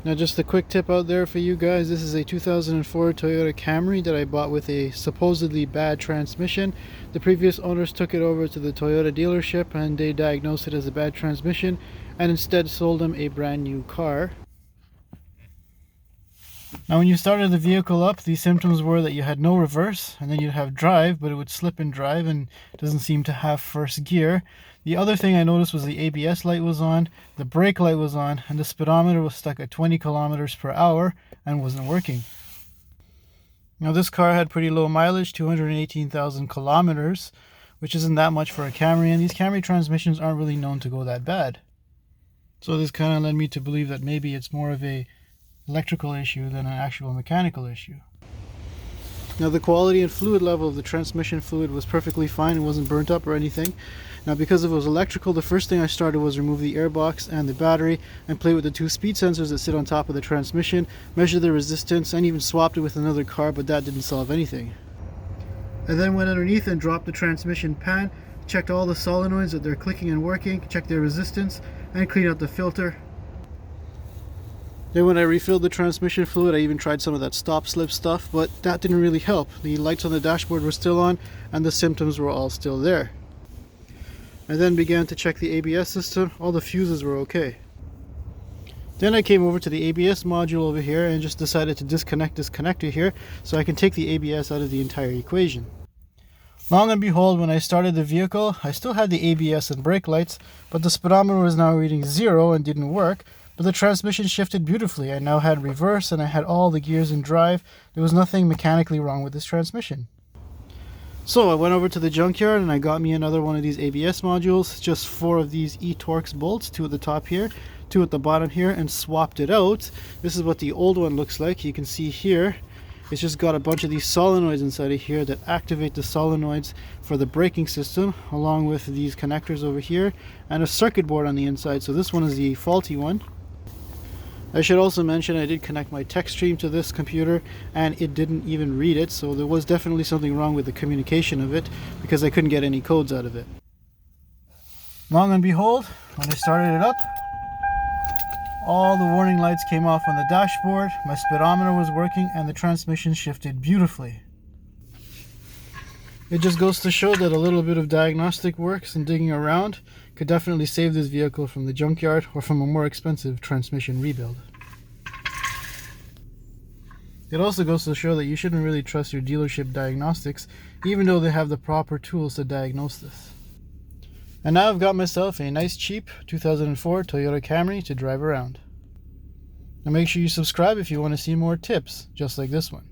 Now just a quick tip out there for you guys. This is a 2004 Toyota Camry that I bought with a supposedly bad transmission. The previous owners took it over to the Toyota dealership and they diagnosed it as a bad transmission and instead sold them a brand new car. Now when you started the vehicle up, the symptoms were that you had no reverse, and then you'd have drive, but it would slip in drive and doesn't seem to have first gear. The other thing I noticed was the ABS light was on, the brake light was on, and the speedometer was stuck at 20 kilometers per hour and wasn't working. Now this car had pretty low mileage, 218,000 kilometers, which isn't that much for a Camry, and these Camry transmissions aren't really known to go that bad. So this kind of led me to believe that maybe it's more of a electrical issue than an actual mechanical issue. Now the quality and fluid level of the transmission fluid was perfectly fine. It wasn't burnt up or anything. Now because it was electrical, the first thing I started was remove the airbox and the battery and play with the two speed sensors that sit on top of the transmission, measure the resistance, and even swapped it with another car, but that didn't solve anything. I then went underneath and dropped the transmission pan, checked all the solenoids that they're clicking and working, checked their resistance, and cleaned out the filter. Then when I refilled the transmission fluid, I even tried some of that stop slip stuff, but that didn't really help. The lights on the dashboard were still on and the symptoms were all still there. I then began to check the ABS system. All the fuses were okay. Then I came over to the ABS module over here and just decided to disconnect this connector here so I can take the ABS out of the entire equation. Long and behold, when I started the vehicle, I still had the ABS and brake lights, but the speedometer was now reading 0 and didn't work. But the transmission shifted beautifully. I now had reverse and I had all the gears in drive. There was nothing mechanically wrong with this transmission. So I went over to the junkyard and I got me another one of these ABS modules, just 4 of these E-Torx bolts, 2 at the top here, 2 at the bottom here, and swapped it out. This is what the old one looks like. You can see here, it's just got a bunch of these solenoids inside of here that activate the solenoids for the braking system, along with these connectors over here and a circuit board on the inside. So this one is the faulty one. I should also mention I did connect my text stream to this computer and it didn't even read it, so there was definitely something wrong with the communication of it because I couldn't get any codes out of it. Long and behold, when I started it up, all the warning lights came off on the dashboard, my speedometer was working, and the transmission shifted beautifully. It just goes to show that a little bit of diagnostic works and digging around could definitely save this vehicle from the junkyard or from a more expensive transmission rebuild. It also goes to show that you shouldn't really trust your dealership diagnostics, even though they have the proper tools to diagnose this. And now I've got myself a nice cheap 2004 Toyota Camry to drive around. Now make sure you subscribe if you want to see more tips just like this one.